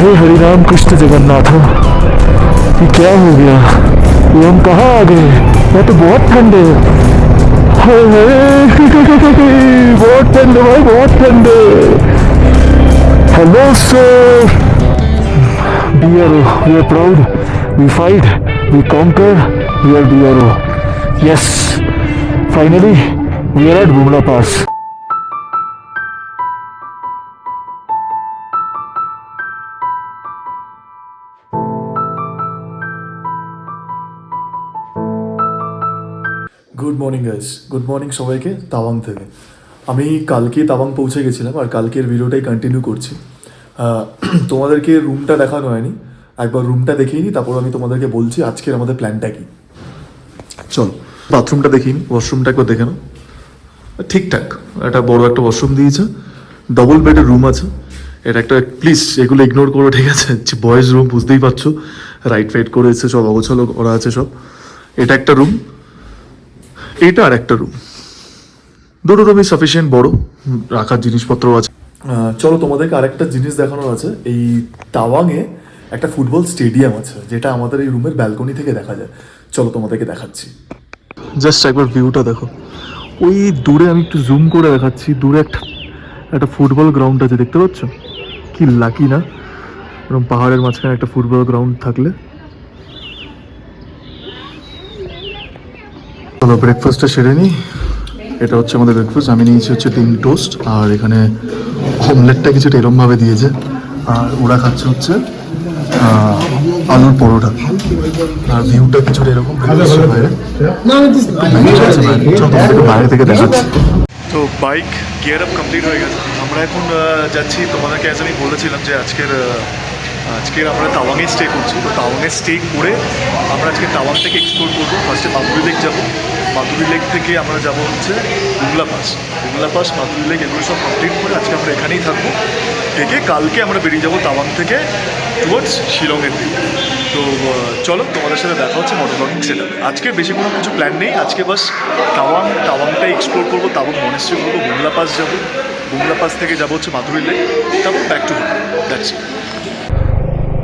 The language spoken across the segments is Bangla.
हे हरि राम कृष्ण जगन्नाथ, ये क्या हो गया? ये हम कहाँ आ गए? यहाँ तो बहुत ठंड है। हाय हाय बहुत ठंड है भाई, बहुत ठंड है। Hello sir, DRO, we are proud, we fight, we conquer, we are DRO. Yes, finally we are at Bumla Pass. Good morning guys, good morning সবাইকে তাওয়াং থেকে। আমি কালকে তাওয়াং পৌঁছে গেছিলাম আর কালকের ভিডিওটাই কন্টিনিউ করছি। তোমাদেরকে রুমটা দেখানো হয়নি, একবার রুমটা দেখিয়ে নিই, তারপর আমি তোমাদেরকে বলছি আজকের আমাদের প্ল্যানটা কি। চল বাথরুমটা দেখিনি, ওয়াশরুমটা একবার দেখে নাও। ঠিকঠাক একটা বড় একটা ওয়াশরুম দিয়েছে, ডবল বেডের রুম আছে। এটা একটা প্লিজ এগুলো ইগনোর করো, ঠিক আছে? বয়েজ রুম বুঝতেই পারছো, রাইট ফাইট করেছে, সব অগোছালো করা আছে সব। এটা একটা রুম, এটা আর একটা রুম, দুটো রুমই সাফিসিয়েন্ট বড়, রাখার জিনিসপত্র আছে। চলো তোমাদেরকে আরেকটা জিনিস দেখানোর আছে। এই তাওয়াংয়ে একটা ফুটবল স্টেডিয়াম আছে, যেটা আমাদের এই রুমের ব্যালকনি থেকে দেখা যায়। চলো তোমাদেরকে দেখাচ্ছি, জাস্ট একবার ভিউটা দেখো। ওই দূরে আমি একটু জুম করে দেখাচ্ছি, দূরে একটা ফুটবল গ্রাউন্ড আছে, দেখতে পাচ্ছ? কি লাকি না এরকম পাহাড়ের মাঝখানে একটা ফুটবল গ্রাউন্ড থাকলে। চলো ব্রেকফাস্টটা সেরে নিই। এটা হচ্ছে আমাদের ব্রেকফাস্ট। আমি নিয়েছি হচ্ছে ডিম টোস্ট, আর এখানে অমলেটটা কিছুটা এরমভাবে দিয়েছে, আর ওরা খাচ্ছে হচ্ছে আলুর পরোটা। আর ভিউটা কিছুটা এরকম বাইরে, বাইরে থেকে দেখাচ্ছি। তো বাইক গিয়ার আপ কমপ্লিট হয়ে গেছে, আমরা এখন যাচ্ছি। তোমাদেরকে অ্যাজ আমি বলেছিলাম যে আজকের আমরা তাওয়াংয়ে স্টে করছি। তো তাওয়াংয়ে স্টে করে আমরা আজকে তাওয়াং থেকে এক্সপ্লোর করবো। ফার্স্টে মাদুরি লেক যাবো, মাদুরি লেক থেকে আমরা যাবো হচ্ছে বুমলা পাস, মাদুরি লেক, এগুলো সব কমপ্লিট করে আজকে আমরা এখানেই থাকবো। থেকে কালকে আমরা বেরিয়ে যাবো তাওয়াং থেকে টুয়ার্ডস শিলংয়ের দিকে। তো চলো তোমাদের সাথে দেখা হচ্ছে মোটর ব্লগিং সেটআপে। আজকে বেশি কোনো কিছু প্ল্যান নেই, আজকে বাস তাওয়াংটাই এক্সপ্লোর করবো, তাওয়াং মনেস্ট্রি করবো, বুমলা পাস যাবো, বুমলা পাস থেকে যাবো হচ্ছে মাদুরি লেক, তারপর ব্যাক টু দ্যাটস ইট।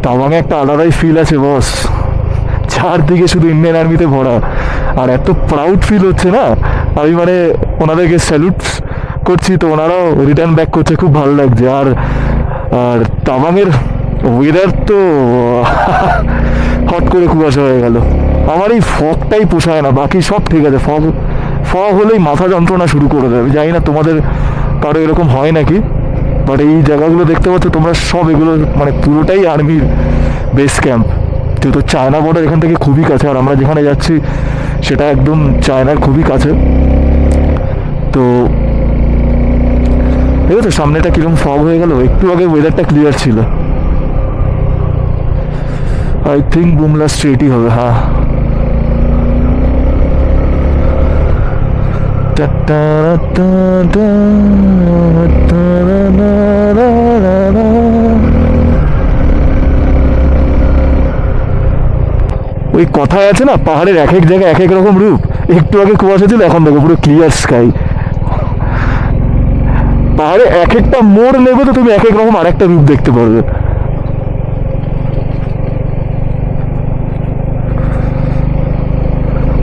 তাওয়াংয়ে একটা আলাদাই ফিল আছে বস, চারদিকে শুধু ইন্ডিয়ান আর্মিতে ভরা, আর এত প্রাউড ফিল হচ্ছে না। আমি মানে ওনাদেরকে স্যালুট করছি, তো ওনারাও রিটার্ন ব্যাক করছে, খুব ভালো লাগছে। আর তাওয়াংয়ের ওয়েদার তো হট করে কুয়াশা হয়ে গেল। আমার এই ফগটাই পোষায় না, বাকি সব ঠিক আছে, ফগ হলেই মাথা যন্ত্রণা শুরু করে দেবে। জানি না তোমাদের কারো এরকম হয় নাকি, বাট এই জায়গাগুলো দেখতে পাচ্ছ তোমরা, সব এগুলো মানে পুরোটাই আর্মির বেস ক্যাম্প। যেহেতু চায়না বর্ডার এখান থেকে খুবই কাছে, আর আমরা যেখানে যাচ্ছি সেটা একদম চায়নার খুবই কাছে। তো ঠিক আছে, সামনেটা কীরকম ফগ হয়ে গেল, একটু আগে ওয়েদারটা ক্লিয়ার ছিল। আই থিঙ্ক বুমলা স্ট্রেটই হবে, হ্যাঁ। ওই কথায় আছে না, পাহাড়ের এক এক জায়গায় এক এক রকম রূপ। একটু আগে কুয়াশা ছিল, এখন দেখো পুরো ক্লিয়ার স্কাই। পাহাড়ে এক একটা মোড় নেবে তো তুমি এক এক রকম আরেকটা রূপ দেখতে পারবে।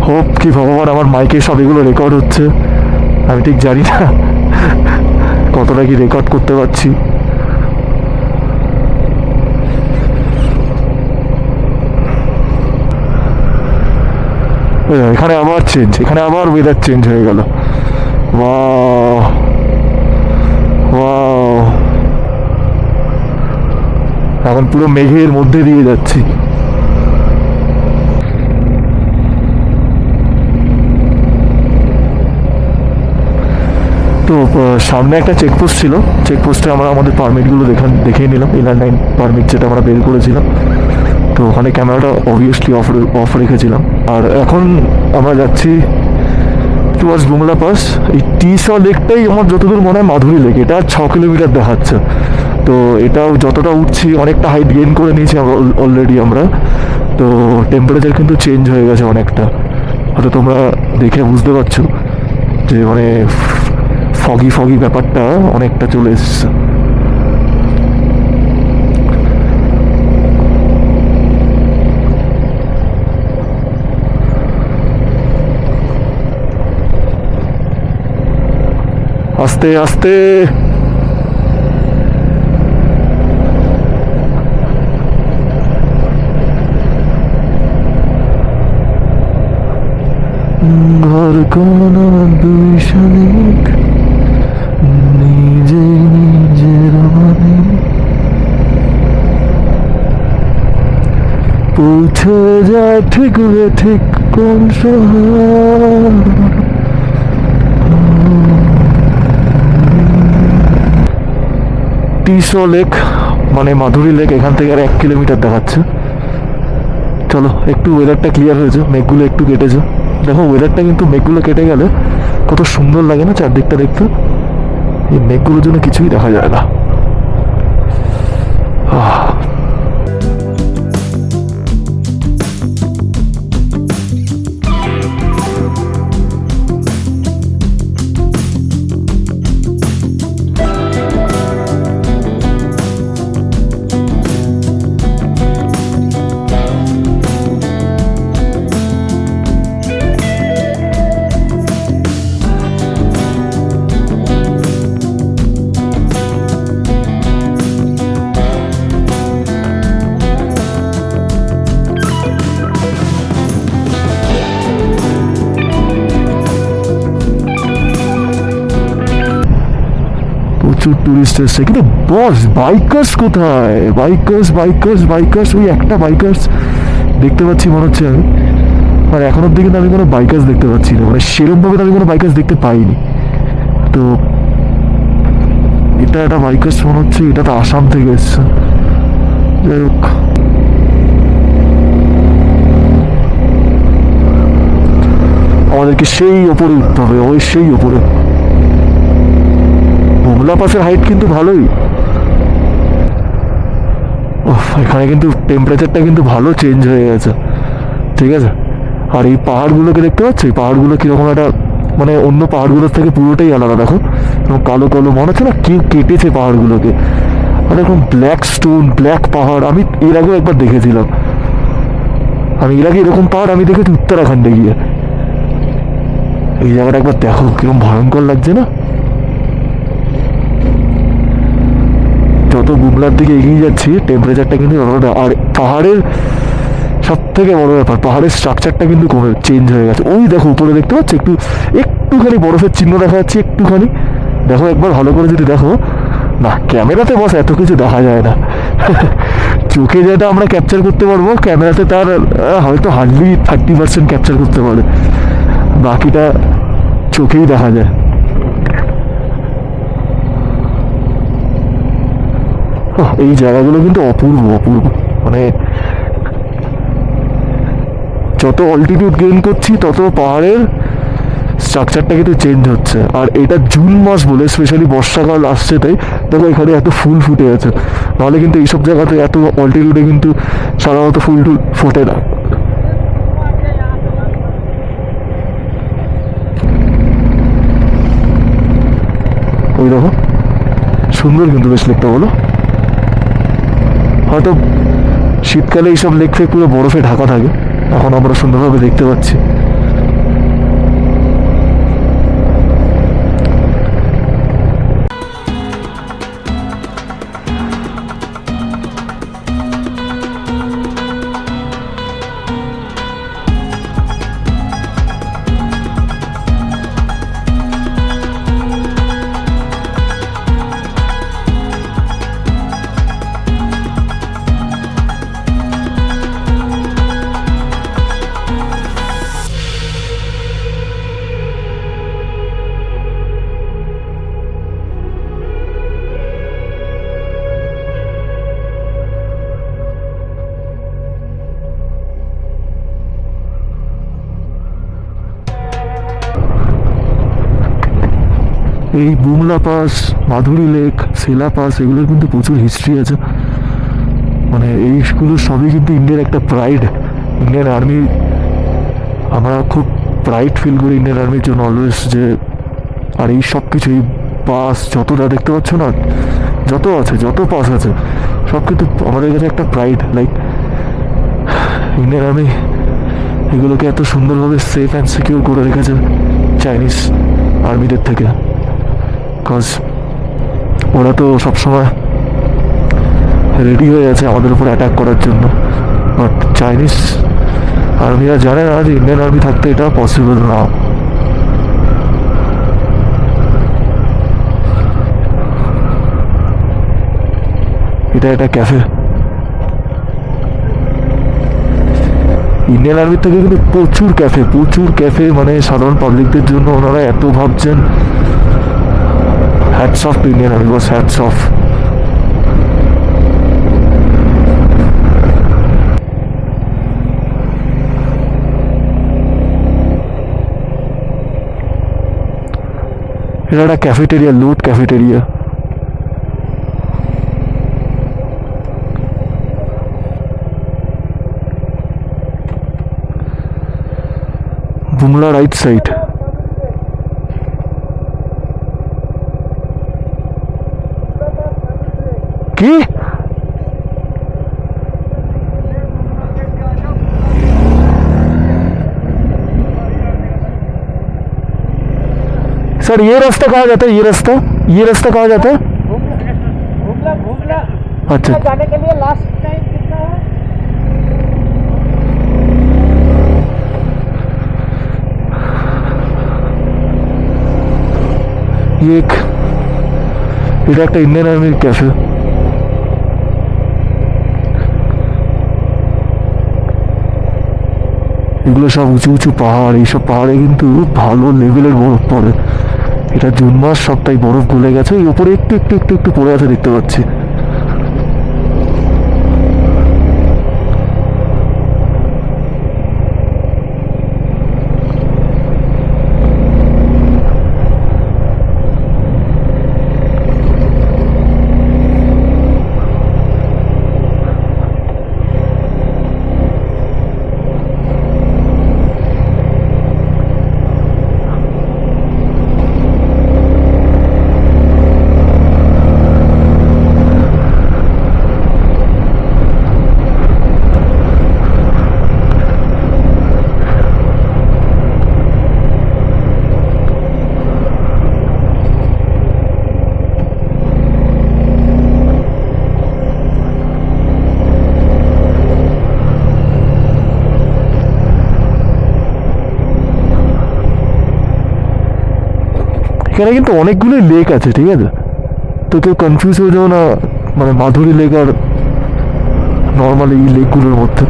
হোপ কি ভগবান আমার মাইকে সব এগুলো রেকর্ড হচ্ছে। আমি ঠিক জানি না কতটা কি রেকর্ড করতে পারছি। এখানে আবার চেঞ্জ, এখানে আবার ওয়েদার চেঞ্জ হয়ে গেল। ওয়াও ওয়াও, এখন পুরো মেঘের মধ্যে দিয়ে যাচ্ছি। তো সামনে একটা চেকপোস্ট ছিল, চেকপোস্টে আমরা আমাদের পারমিটগুলো দেখিয়ে নিলাম, ইনার লাইন পারমিট যেটা আমরা বের করেছিলাম। তো ওখানে ক্যামেরাটা অবভিয়াসলি অফ রেখেছিলাম। আর এখন আমরা যাচ্ছি টুয়ার্ডস বুমলা পাস। এই টিসা লেকটাই আমার যতদূর মনে হয় মাধুরী লেক, এটা 6 কিলোমিটার দেখাচ্ছে। তো এটাও যতটা উঠছি অনেকটা হাইট গেইন করে নিয়েছি অলরেডি আমরা। তো টেম্পারেচার কিন্তু চেঞ্জ হয়ে গেছে অনেকটা, হয়তো তোমরা দেখে বুঝতে পারছো যে মানে ফগি ব্যাপারটা অনেকটা চলে এসছে। আস্তে আস্তে। ঘর কোন দুই শালিক নিজে নিজের মানে পৌঁছে যায় ঠিক ঠিক কোন শহর। টিসো লেক মানে মাধুরী লেক এখান থেকে আর 1 কিলোমিটার দেখাচ্ছে। চলো, একটু ওয়েদারটা ক্লিয়ার হয়েছে, মেঘগুলো একটু কেটেছে। দেখো ওয়েদারটা কিন্তু মেঘগুলো কেটে গেলে কত সুন্দর লাগে না চারদিকটা দেখতে। এই মেঘগুলোর জন্য কিছুই দেখা যায় না। প্রচুর টুরিস্ট এসছে, কিন্তু বস বাইকার্স কোথায়? বাইকার্স ওই একটা বাইকার্স দেখতে পাচ্ছি মনে হচ্ছে আমি। আর এখন অব্দি কিন্তু আমি কোনো বাইকার্স দেখতে পাচ্ছি না, মানে সেরকমভাবে আমি কোনো বাইকার্স দেখতে পাইনি। তো এটা একটা বাইকার্স মনে হচ্ছে, এটা তো আসাম থেকে এসছে। যাই হোক, আমাদেরকে সেই ওপরে উঠতে হবে, ওই সেই ওপরে। বুমলা পাসের হাইট কিন্তু ভালোই। এখানে কিন্তু টেম্পারেচারটা কিন্তু ভালো চেঞ্জ হয়ে গেছে, ঠিক আছে। আর এই পাহাড়গুলোকে দেখতে পাচ্ছ, এই পাহাড়গুলো কীরকম একটা মানে অন্য পাহাড়গুলোর থেকে পুরোটাই আলাদা। দেখো কালো কালো মনে হচ্ছে না কেউ কেটেছে পাহাড়গুলোকে। আর এরকম ব্ল্যাক স্টোন, ব্ল্যাক পাহাড় আমি এর আগেও একবার দেখেছিলাম। আমি এর আগে এরকম পাহাড় আমি দেখেছি উত্তরাখণ্ডে গিয়ে। এই জায়গাটা একবার দেখো কিরকম ভয়ঙ্কর লাগছে না। যত বুমলার দিকে এগিয়ে যাচ্ছি টেম্পারেচারটা কিন্তু ততটা। আর পাহাড়ের সব থেকে বড় ব্যাপার, পাহাড়ের স্ট্রাকচারটা কিন্তু কমে চেঞ্জ হয়ে গেছে। ওই দেখো উপরে দেখতে পাচ্ছ একটুখানি বরফের চিহ্ন দেখা যাচ্ছে, একটুখানি দেখো একবার ভালো করে যদি দেখো না। ক্যামেরাতে বস এত কিছু দেখা যায় না। চোখে যেটা আমরা ক্যাপচার করতে পারবো ক্যামেরাতে তার হয়তো হার্ডলি 30% ক্যাপচার করতে পারে, বাকিটা চোখেই দেখা যায়। এই জায়গাগুলো কিন্তু অপূর্ব অপূর্ব, মানে যত অল্টিটিউড গেইন করছি তত পাহাড়ের স্ট্রাকচারটা কিন্তু চেঞ্জ হচ্ছে। আর এটা জুন মাস বলে স্পেশালি বর্ষাকাল আসছে, তাই দেখো এখানে এত ফুল ফুটে আছে। নাহলে কিন্তু এইসব জায়গাতে এত অল্টিটিউডে কিন্তু সাধারণত ফুল টুল ফোটে না। ওই দেখো সুন্দর কিন্তু বেশ লেকটা, বলো। হয়তো শীতকালে এইসব লেক ফেক পুরো বরফে ঢাকা থাকে, এখন আমরা সুন্দরভাবে দেখতে পাচ্ছি। এই বুমলা পাস, মাধুরী লেক, সেলা পাস এগুলোর কিন্তু প্রচুর হিস্ট্রি আছে। মানে এইগুলো সবই কিন্তু ইন্ডিয়ার একটা প্রাইড। ইন্ডিয়ান আর্মি, আমরা খুব প্রাইড ফিল করি ইন্ডিয়ান আর্মির জন্য অলওয়েজ। যে আর এই সব কিছু, এই পাস যতটা দেখতে পাচ্ছ না, যত আছে, যত পাস আছে, সব কিন্তু আমাদের কাছে একটা প্রাইড। লাইক ইন্ডিয়ান আর্মি এগুলোকে এত সুন্দরভাবে সেফ অ্যান্ড সিকিউর করে রেখেছে চাইনিজ আর্মিদের থেকে। বিকজ ওরা তো সবসময় রেডি হয়ে আছে আমাদের উপর অ্যাটাক করার জন্য। বাট চাইনিজ আর্মিরা জানে না যে ইন্ডিয়ান আর্মি থাকতে এটা পসিবল না। এটা একটা ক্যাফে। ইন্ডিয়ান আর্মির থেকে কিন্তু প্রচুর ক্যাফে মানে সাধারণ পাবলিকদের জন্য ওনারা এত ভাবছেন। Hats off to Indian army, boss hats off. এটা একটা ক্যাফেটেরিয়া, লুট ক্যাফেটেরিয়া। Bumla right side. কি सर ये रास्ता कहाँ जाता है? ये रास्ता कहाँ जाता है? घूमला अच्छा जाने के लिए लास्ट टाइम कितना है? ये एक এটা একটা ইন্ডিয়ান আর্মির ক্যাফে। এগুলো সব উঁচু উঁচু পাহাড়, এইসব পাহাড়ে কিন্তু ভালো লেভেলের বরফ পড়ে। এটা জুন মাস, সবটাই বরফ গলে গেছে। এই উপরে একটু একটু একটু একটু পড়ে আছে দেখতে পাচ্ছি। এখানে কিন্তু অনেকগুলো লেক আছে, ঠিক আছে? তো কেউ কনফিউজ হয়ে যাও না মানে মাধুরী লেক আর নর্মালি এই লেকগুলোর মধ্যে।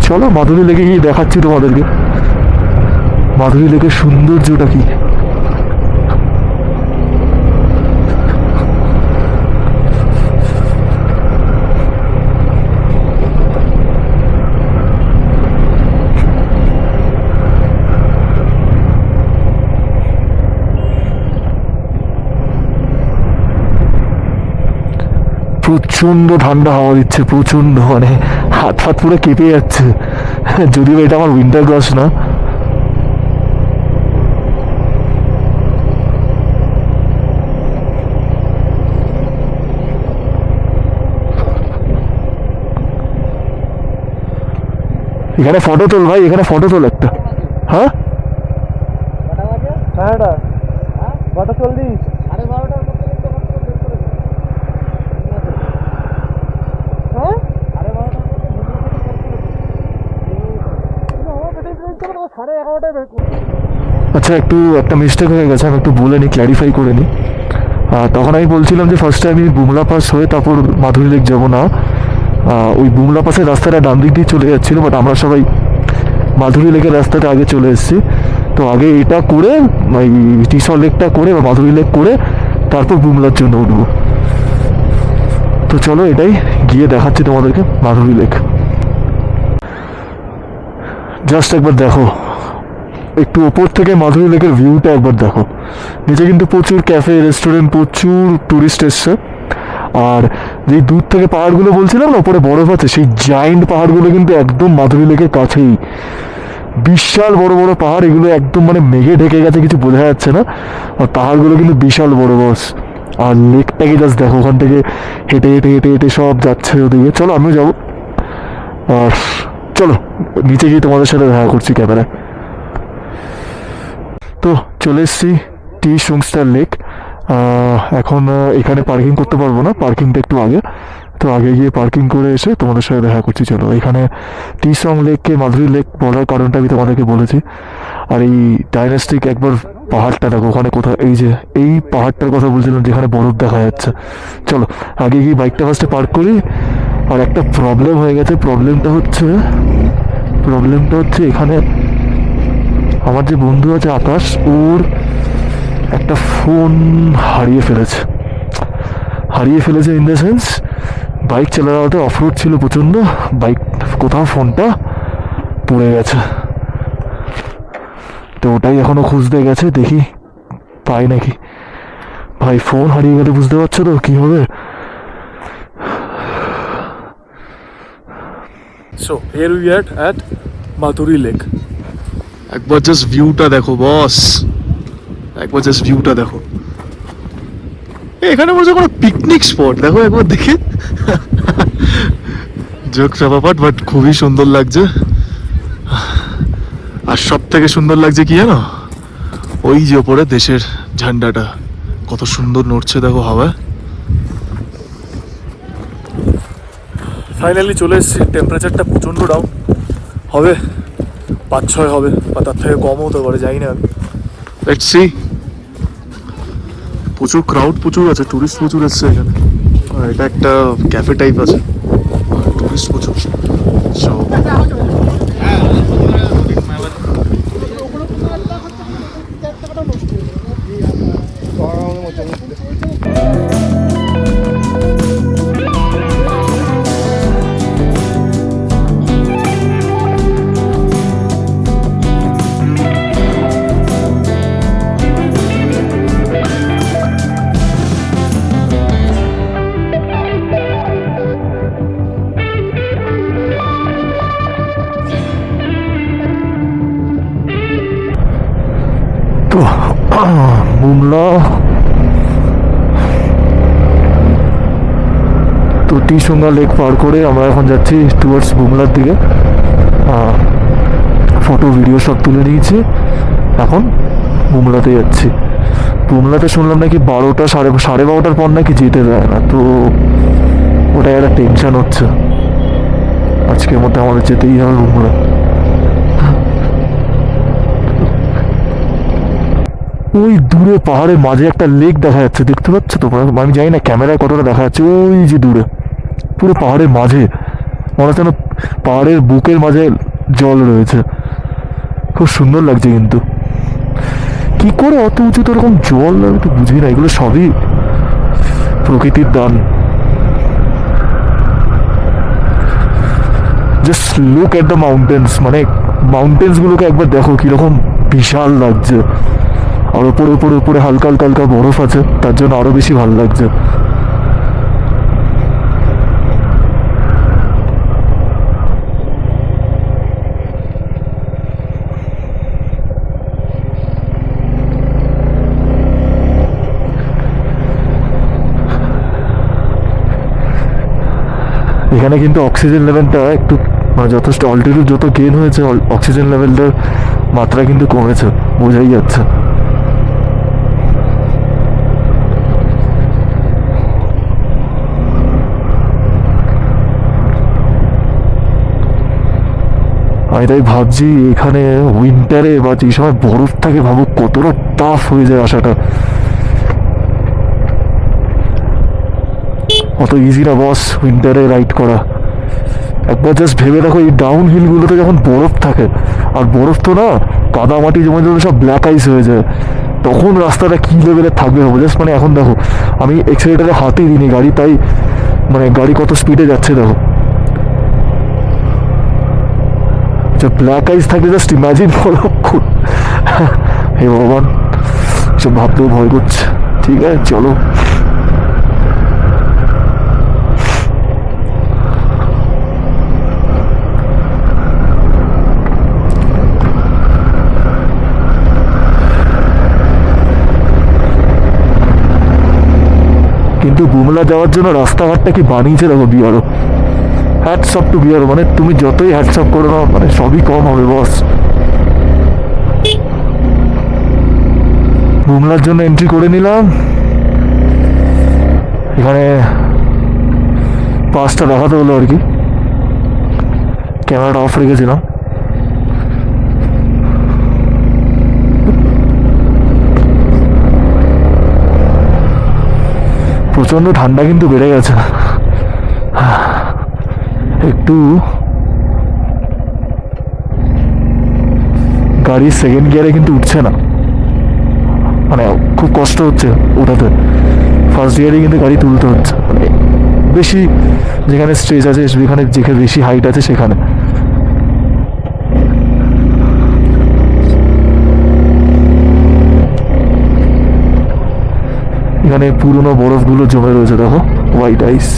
চলো মাধুরী লেকে গিয়ে দেখাচ্ছি তোমাদেরকে মাধুরী লেকের সৌন্দর্যটা কি। প্রচণ্ড ঠান্ডা হাওয়া দিচ্ছে, প্রচণ্ড, মানে হাত ফাত পুরো কেঁপে যাচ্ছে। যদিও এটা আমার উইন্টার ক্রস না। এখানে ফটো তোল ভাই, এখানে ফটো তোল একটা। হ্যাঁ কটা চল্লিশ, 12:30 আচ্ছা, একটা মিস্টেক হয়ে গেছে, আমি একটু বলে নিই, ক্ল্যারিফাই করে নিই। তখন আমি বলছিলাম যে ফার্স্টে আমি বুমলা পাস হয়ে তারপর মাধুরী লেক যাবো না। ওই বুমলা পাসের রাস্তাটা ডান দিক দিয়ে চলে যাচ্ছিলো, বাট আমরা সবাই মাধুরী লেকের রাস্তাটা আগে চলে এসেছি। তো আগে এটা করে ওই টিসর লেকটা করে বা মাধুরী লেক করে তারপর বুমলার জন্য উঠবো। তো চলো এটাই গিয়ে দেখাচ্ছি তোমাদেরকে মাধুরী লেক। জাস্ট একবার দেখো, একটু ওপর থেকে মাধুরী লেকের ভিউটা একবার দেখো। নিচে কিন্তু প্রচুর ক্যাফে, রেস্টুরেন্ট, প্রচুর টুরিস্ট এসছে। আর যেই দূর থেকে পাহাড়গুলো বলছিলাম না ওপরে বরফ আছে, সেই জায়েন্ট পাহাড়গুলো কিন্তু একদম মাধুরী লেকের কাছেই। বিশাল বড় বড় পাহাড়, এগুলো একদম মানে মেঘে ঢেকে গেছে, কিছু বোঝা যাচ্ছে না। আর পাহাড়গুলো কিন্তু বিশাল বড় বস। আর লেকটাকে জাস্ট দেখো, ওখান থেকে হেঁটে হেঁটে হেঁটে হেঁটে সব যাচ্ছে ওদিকে। চলো আমিও যাবো। আর চলো নিচে গিয়ে তোমাদের সাথে দেখা করছি ক্যামেরায়। তো চলে এসেছি টি সুংস্টার লেক। এখন এখানে পার্কিং করতে পারবো না, পার্কিংটা একটু আগে, তো আগে গিয়ে পার্কিং করে এসে তোমাদের সাথে দেখা করছি। চলো, এখানে টি সং লেককে মাধুরী লেক বলার কারণটা আমি তোমাদেরকে বলেছি। আর এই ডাইনাস্টিক একবার পাহাড়টা দেখো, ওখানে কোথাও এই যে এই পাহাড়টার কথা বলছিলাম যেখানে বরফ দেখা যাচ্ছে। চলো আগে গিয়ে বাইকটা ফার্স্টে পার্ক করি। আর একটা প্রবলেম হয়ে গেছে, প্রবলেমটা হচ্ছে এখানে আমার যে বন্ধু আছে আকাশ, ওর একটা ফোন হারিয়ে ফেলেছে ইন দ্য সেন্স বাইক চালাতে অফরোড ছিল প্রচণ্ড, বাইক কোথাও ফোনটা পড়ে গেছে, তো ওটাই এখনো খুঁজতে গেছে, দেখি পাই নাকি। ভাই ফোন হারিয়ে গেলে বুঝতে পারছো তো কি হবে। So here we at Madhuri lake. একবার জাস্ট ভিউটা দেখো বস, একবার জাস্ট ভিউটা দেখো। এখানে মনে হচ্ছে কোনো পিকনিক স্পট, দেখো একবার দেখে। জোক ব্যাপার, বাট খুবই সুন্দর লাগছে। আর সব থেকে সুন্দর লাগছে কি জানো, ওই যে ওপরে দেশের ঝান্ডাটা কত সুন্দর নড়ছে দেখো হাওয়ায়। ফাইনালি চলে এসেছি, টেম্পারেচারটা প্রচণ্ড ডাউন, হবে 5-6 হবে বা তার থেকে কম হতে পারে, জানি না। Let's see. প্রচুর ক্রাউড প্রচুর আছে, টুরিস্ট প্রচুর এসছে এখানে। আর এটা একটা ক্যাফে টাইপ আছে, টুরিস্ট প্রচুর। সো তো বুমলা তো টিসুঙ্গা লেক পার করে আমরা এখন যাচ্ছি টুয়ার্ডস বুমলার দিকে। ফটো ভিডিও সব তুলে নিয়েছি, এখন বুমলাতে যাচ্ছি। বুমলাতে শুনলাম নাকি 12টা সাড়ে 12:30টার পর নাকি যেতে দেয় না, তো ওটাই একটা টেনশন হচ্ছে। আজকের মধ্যে আমাদের যেতেই হবে বুমলা। ওই দূরে পাহাড়ের মাঝে একটা লেক দেখা যাচ্ছে, দেখতে পাচ্ছ তোমরা? আমি জানি না ক্যামেরায় কতটা দেখা যাচ্ছে, ওই যে দূরে পুরো পাহাড়ের মাঝে, মনে হচ্ছে না পাহাড়ের বুকের মাঝে জল রয়েছে, খুব সুন্দর লাগছে। কিন্তু কি করে অত উঁচুতে ওরকম জল, আমি তো বুঝি না, এগুলো সবই প্রকৃতির দান। Just look at the mountains, মানে মাউন্টেন্সগুলোকে একবার দেখো কীরকম বিশাল লাগছে। আর ওপরে উপরে উপরে হালকা হালকা হালকা বরফ আছে, তার জন্য আরো বেশি ভালো লাগছে। এখানে কিন্তু অক্সিজেন লেভেলটা একটু মানে যথেষ্ট, অল্টিটিউড যত গেন হয়েছে অক্সিজেন লেভেলটার মাত্রা কিন্তু কমেছে, বোঝাই যাচ্ছে। আমি তাই ভাবছি এখানে উইন্টারে বা যে সময় বরফ থাকে, ভাবো কতটা টাফ হয়ে যায় আসাটা। অত ইজি না বস উইন্টারে রাইড করা। একবার জাস্ট ভেবে দেখো, এই ডাউন হিলগুলোতে যখন বরফ থাকে, আর বরফ তো না কাদা মাটি জমে জমে সব ব্ল্যাক আইস হয়ে যায়, তখন রাস্তাটা কী লেভেলের থাকবে ভাবো। জাস্ট মানে এখন দেখো আমি এক্সিলেটারে হাতেই দিইনি গাড়ি, তাই মানে গাড়ি কত স্পিডে যাচ্ছে দেখো। ব্ল্যাক আইস থাকলে জাস্ট ইমাজিন করো। হে ভগবান, সব ভাবতেও ভয় করছে। ঠিক আছে চলো। কিন্তু বুমলা যাওয়ার জন্য রাস্তাঘাটটা কি বানিয়েছে দেখো বিহারও। হ্যাটস অফ টু বিহার, মানে তুমি যতই হ্যাটস অফ করে নাও মানে সবই কম হবে বস। বুমলার জন্য এন্ট্রি করে নিলাম। এখানে পাসটা দেখাতে হলো আর কি, ক্যামেরাটা অফ রেখেছিলাম। প্রচণ্ড ঠান্ডা কিন্তু বেড়ে গেছে, একটু গাড়ির সেকেন্ড গিয়ারে কিন্তু উঠছে না, মানে খুব কষ্ট হচ্ছে ওঠাতে। ফার্স্ট গিয়ারে কিন্তু গাড়ি তুলতে হচ্ছে, মানে বেশি যেখানে স্ট্রেচ আছে, যেখানে যেখানে বেশি হাইট আছে সেখানে। এখানে পুরনো বরফগুলো জমে রয়েছে, দেখো হোয়াইট আইস।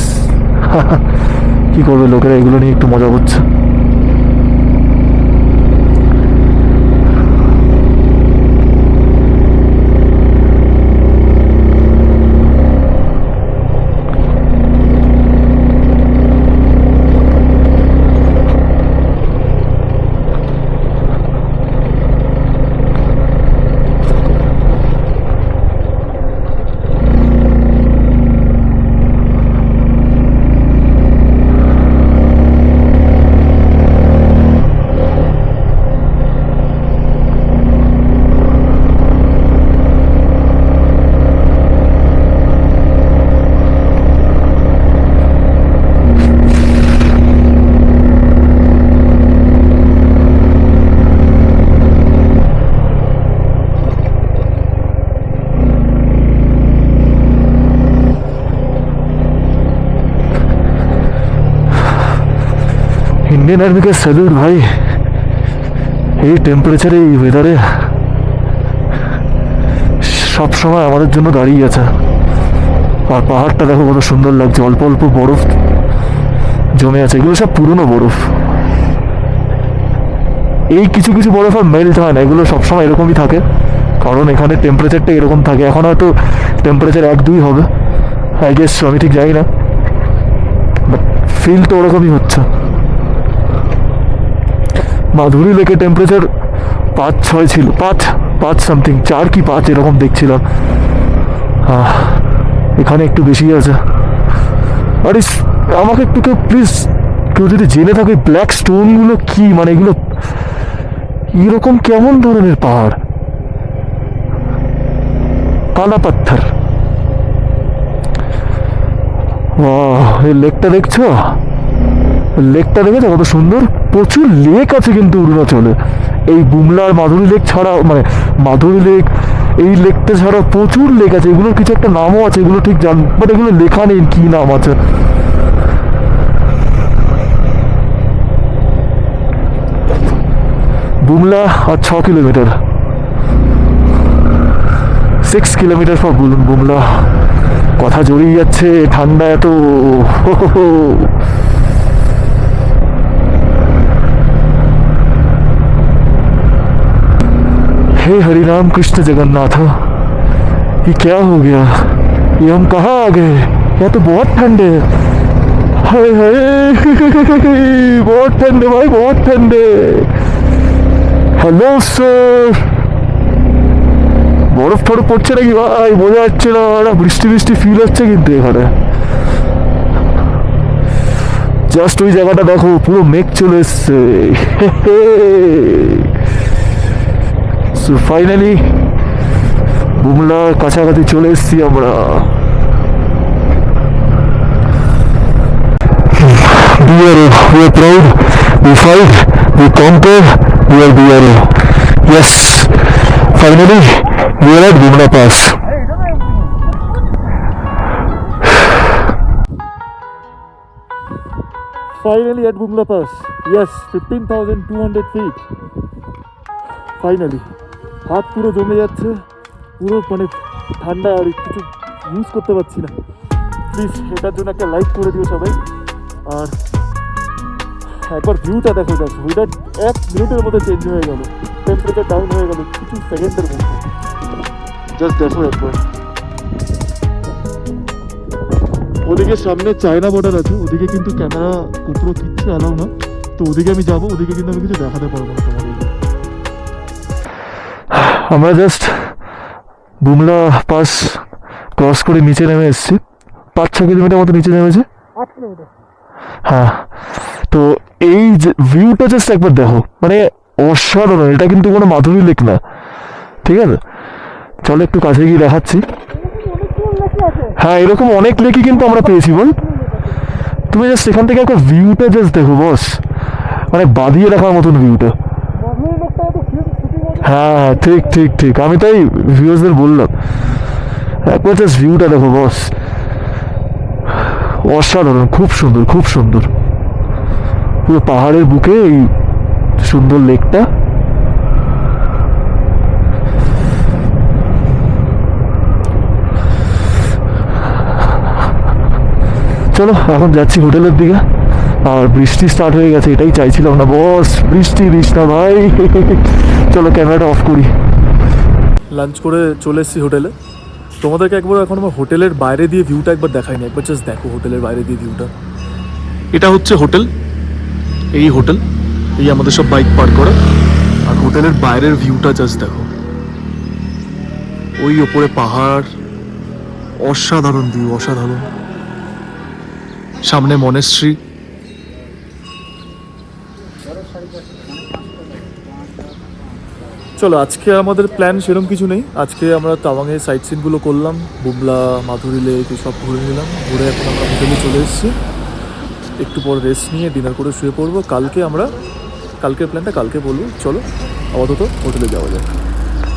কি করবে লোকেরা, এগুলো নিয়ে একটু মজা করছে। ইন্ডিয়ান আর্মিকে স্যালুট ভাই, এই টেম্পারেচারে এই ওয়েদারে সবসময় আমাদের জন্য দাঁড়িয়ে আছে। আর পাহাড়টা দেখো কত সুন্দর লাগছে, অল্প অল্প বরফ জমে আছে, এগুলো সব পুরনো বরফ। এই কিছু কিছু বরফ আর মেল্ট হয় না, এগুলো সবসময় এরকমই থাকে, কারণ এখানে টেম্পারেচারটা এরকম থাকে। এখন হয়তো টেম্পারেচার 1-2 হবে, আই গেস, আমি ঠিক জানি না, বাট ফিল তো ওরকমই হচ্ছে। মাধুরী লেকে টেম্পারেচার 5-6 ছিল, 5 সামথিং, 4 কি 5 এরকম দেখছিলাম। এখানে একটু বেশি আছে। আরে আমাকে একটু কেউ প্লিজ, কেউ যদি জেনে থাকে ব্ল্যাক স্টোনগুলো কি, মানে এগুলো এরকম কেমন ধরনের পাহাড়? কালা পাথর। এই লেকটা দেখছো, লেকটা দেখেছো কত সুন্দর? প্রচুর লেক আছে কিন্তু অরুণাচলে, এই বুমলা আর মাধুরী লেক ছাড়া, মানে মাধুরী লেক, এই লেকটা ছাড়া প্রচুর লেক আছে। এগুলোর কিছু একটা নামও আছে, এগুলো ঠিক জান, বাট এগুলো লেখা নেই কি নাম আছে। বুমলা আর 6 কিলোমিটার, 6 কিলোমিটার ফর বুমলা। কথা জড়িয়ে যাচ্ছে, ঠান্ডা এত। हे हरि राम कृष्ण जगन्नाथ, ये क्या हो गया? ये हम कहाँ आ गए? यहाँ तो बहुत ठंड है। हाय हाय, बहुत ठंड है भाई, बहुत ठंड है। हेलो सर, বরফ টরফ পড়ছে নাকি ভাই বোঝা যাচ্ছে না, একটা বৃষ্টি বৃষ্টি ফিল হচ্ছে কিন্তু এখানে। জাস্ট ওই জায়গাটা দেখো, পুরো মেঘ চলে এসছে। সো ফাইনালি বুমলার কাছাকাছি চলে এসেছি আমরা। BRO, we are proud, we fight, we conquer, we are BRO. Yes, finally we are at Bumla Pass. Finally at Bumla Pass. Yes, 15,200 feet. Finally. হাত পুরো জমে যাচ্ছে, পুরো মানে ঠান্ডা, আর কিছু ইউজ করতে পারছি না। প্লিজ এটার জন্য একটা লাইক করে দিও সবাই। আর একবার ভিউটা দেখো, জাস্ট ওয়েদার 1 মিনিটের মধ্যে চেঞ্জ হয়ে গেল, টেম্পারেচার ডাউন হয়ে গেল কিছু সেকেন্ডের মধ্যে। জাস্ট দেখো একবার। ওদিকে সামনে চায়না বর্ডার আছে, ওদিকে কিন্তু ক্যামেরা গোপ্রো কিচ্ছু অ্যালাউ না, তো ওদিকে আমি যাবো, ওদিকে কিন্তু আমি কিছু দেখাতে পারবো না তোমাদের। আমরা জাস্ট বুমলা পাস ক্রস করে নিচে নেমে এসেছি, 5-6 কিলোমিটার মতো নিচে নেমেছে। 8 কিলোমিটার। হ্যাঁ, তো এই যে ভিউটা জাস্ট একবার দেখো, মানে অসাধারণ। এটা কিন্তু কোনো মাধুরী লেক না, ঠিক আছে? চলো একটু কাছে গিয়ে দেখাচ্ছি। হ্যাঁ, এরকম অনেক লেকই কিন্তু আমরা পেয়েছি বল। তুমি জাস্ট সেখান থেকে একটা ভিউটা জাস্ট দেখো বস, মানে বাঁধিয়ে রাখার মতন ভিউটা। হ্যাঁ, ঠিক ঠিক ঠিক, আমি তাই ভিউয়ার্সদের বললাম একবার জাস্ট ভিউটা দেখো বস, অসাধারণ, খুব সুন্দর খুব সুন্দর। পুরো পাহাড়ের বুকে এই সুন্দর লেকটা। চলো এখন যাচ্ছি হোটেলের দিকে। আর বৃষ্টি স্টার্ট হয়ে গেছে, এটাই চাইছিলাম না বস, বৃষ্টি দিস না ভাই। চলো ক্যামেরাটা অফ করি। লাঞ্চ করে চলে এসেছি হোটেলে। তোমাদেরকে একবার এখন আমার হোটেলের বাইরে দিয়ে ভিউটা একবার দেখাইনি, একবার জাস্ট দেখো হোটেলের বাইরে দিয়ে ভিউটা। এটা হচ্ছে হোটেল, এই হোটেল, এই আমাদের সব বাইক পার্ক করা। আর হোটেলের বাইরের ভিউটা জাস্ট দেখো, ওই ওপরে পাহাড়, অসাধারণ ভিউ, অসাধারণ। সামনে মনেস্ট্রি। চলো আজকে আমাদের প্ল্যান সেরকম কিছু নেই। আজকে আমরা তাওয়াংয়ের সাইট সিনগুলো করলাম, বুমলা, মাধুরী লেক সব ঘুরে নিলাম। ঘুরে এখন আমরা হোটেলে চলে এসেছি। একটু পর রেস্ট নিয়ে ডিনার করে শুয়ে পড়বো। কালকের প্ল্যানটা কালকে বলবো। চলো আপাতত হোটেলে যাওয়া যাক।